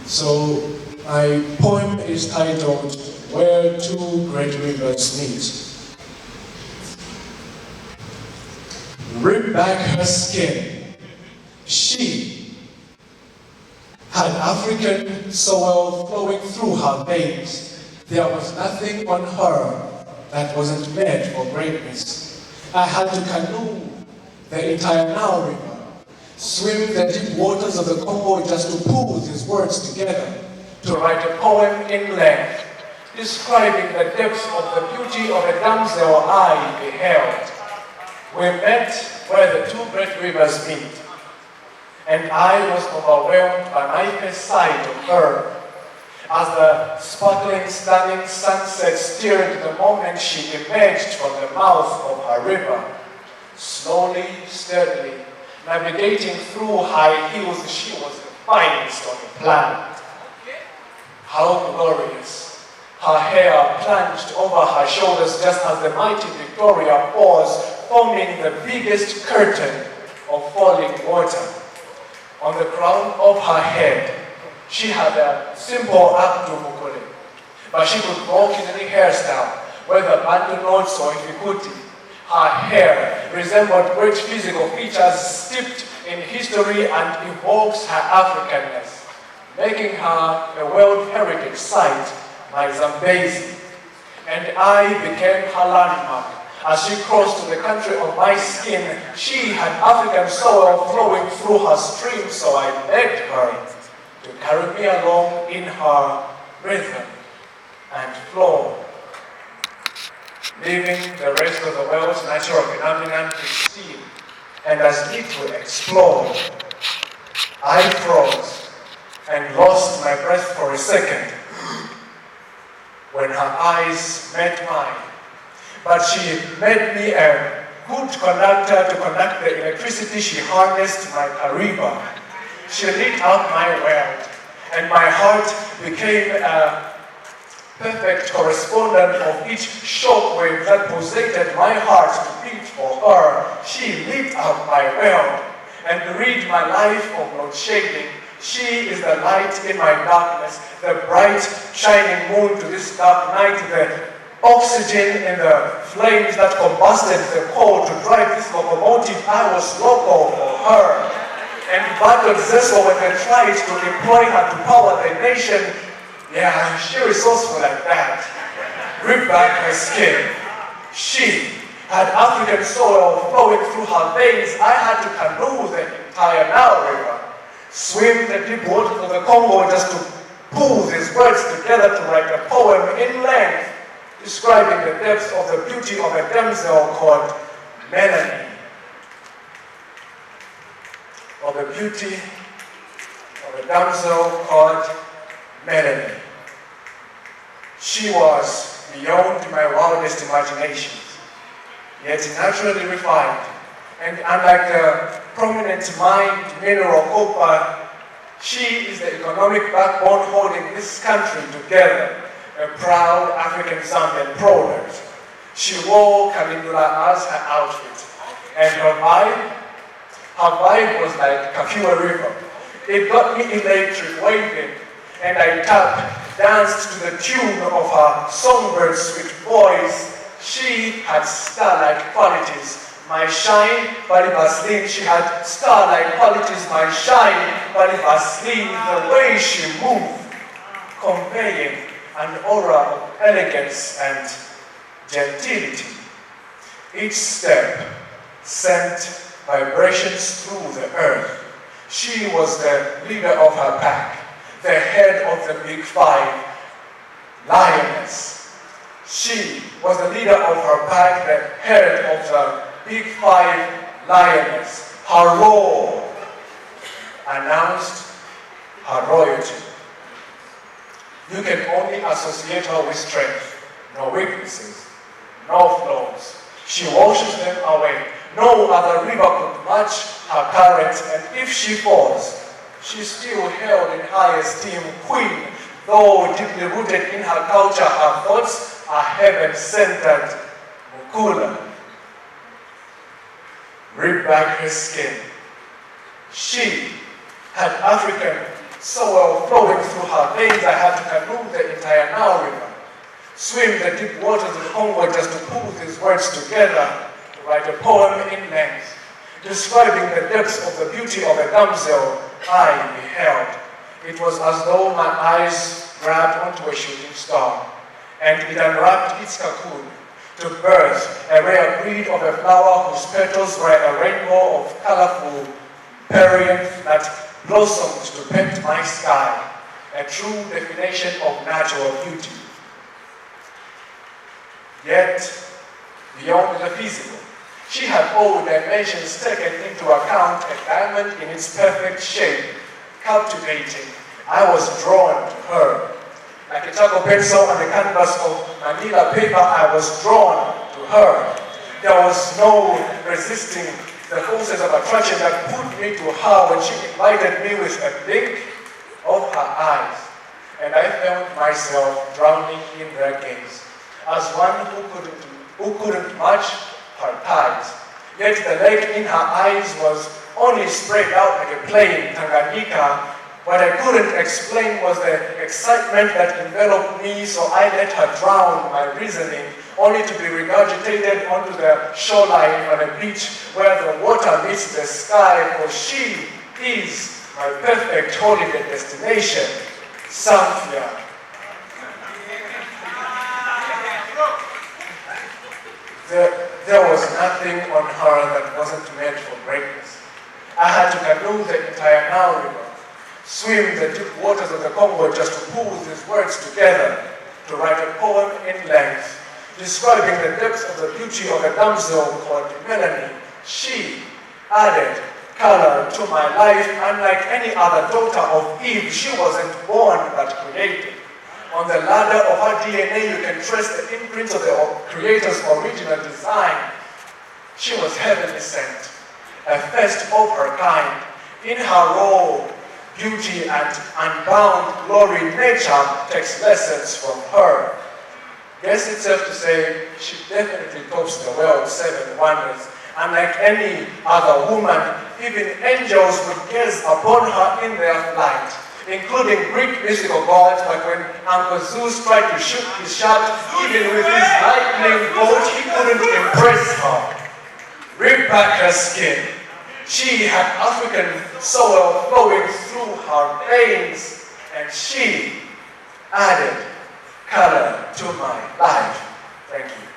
So my poem is titled Where Two Great Rivers Meet. Rip back her skin. She had African soil flowing through her veins. There was nothing on her that wasn't made for greatness. I had to canoe the entire Nile River, swim the deep waters of the Congo just to pull these words together, to write a poem in length, describing the depths of the beauty of a damsel I beheld. We met where the two great rivers meet, and I was overwhelmed by my first sight of her, as the sparkling, stunning sunset stirred the moment she emerged from the mouth of her river. Slowly, steadily, navigating through high hills, she was the finest on the planet. How glorious! Her hair plunged over her shoulders just as the mighty Victoria paused, forming the biggest curtain of falling water. On the crown of her head, she had a simple Abdul Mukule, but she could rock in any hairstyle, whether bantu knots or ifikuti. Her hair resembled great physical features steeped in history and evokes her Africanness, making her a World Heritage Site by Zambezi. And I became her landmark. As she crossed the country of my skin, she had African soil flowing through her stream, so I begged her to carry me along in her rhythm and flow, leaving the rest of the world's natural phenomenon to see and as need to explore. I froze and lost my breath for a second when her eyes met mine. But she made me a good conductor to conduct the electricity she harnessed my kariba. She lit up my world, and my heart became a perfect correspondent of each shockwave that pulsated my heart to beat for her. She lit up my world and rid my life of load shedding. She is the light in my darkness, the bright shining moon to this dark night, the oxygen in the flames that combusted the coal to drive this locomotive. I was local for her, and battled Zeso when they tried to employ her to power the nation. Yeah, she resourceful like that. Rip back her skin. She had African soil flowing through her veins. I had to canoe the entire Nile River, swim the deep waters of the Congo just to pull these words together to write a poem in length, describing the depths of the beauty of a damsel called Melanie. Of the beauty of a damsel called Melanie. She was beyond my wildest imaginations, yet naturally refined, and unlike the prominent mined mineral copper, she is the economic backbone holding this country together, a proud African Zambian product. She wore Calendula as her outfit, and her vibe was like Kafua River. It got me electric, waving, and I danced to the tune of her songbird sweet voice. She had star-like qualities. My shine, Bali Vaseline. She had star-like qualities. My shine, Bali Vaseline. The way she moved, conveying an aura of elegance and gentility. Each step sent vibrations through the earth. She was the leader of her pack, the head of the Big Five, lioness. She was the leader of her pack, the head of the Big Five, lioness. Her roar announced her royalty. You can only associate her with strength, no weaknesses, no flaws. She washes them away. No other river could match her current, and if she falls, she's still held in high esteem. Queen, though deeply rooted in her culture, her thoughts are heaven-centered. Mukula. Rip back her skin. She had African soil flowing through her veins, I had to canoe the entire Nile River, swim the deep waters of the Congo just to pull these words together to write a poem in length, describing the depths of the beauty of a damsel I beheld. It was as though my eyes grabbed onto a shooting star, and it unwrapped its cocoon to birth a rare breed of a flower whose petals were a rainbow of colorful perianth that blossomed to paint my sky, a true definition of natural beauty. Yet, beyond the physical, she had all dimensions taken into account, a diamond in its perfect shape, captivating. I was drawn to her. Like a charcoal pencil on the canvas of Manila paper, I was drawn to her. There was no resisting the forces of attraction that pulled me to her when she invited me with a blink of her eyes. And I found myself drowning in their gaze, as one who couldn't match her tides. Yet the lake in her eyes was only spread out like a plain Tanganyika. What I couldn't explain was the excitement that enveloped me, so I let her drown my reasoning, only to be regurgitated onto the shoreline on a beach where the water meets the sky, for she is my perfect holiday destination, Samphia. There was nothing on her that wasn't meant for greatness. I had to canoe the entire Nile River, swim the deep waters of the Congo just to pull these words together to write a poem in length, describing the depths of the beauty of a damsel called Melanie. She added color to my life. Unlike any other daughter of Eve, she wasn't born but created. On the ladder of her DNA, you can trace the imprints of the Creator's original design. She was heavenly sent, a first of her kind. In her raw beauty and unbound glory, nature takes lessons from her. Guess it's safe to say she definitely tops the world's 7 wonders. Unlike any other woman, even angels would gaze upon her in their flight, including Greek mystical gods. But when Uncle Zeus tried to shoot his shot, even with his lightning bolt, he couldn't impress her. Rip back her skin. She had African soil flowing through her veins, and she added color to my life. Thank you.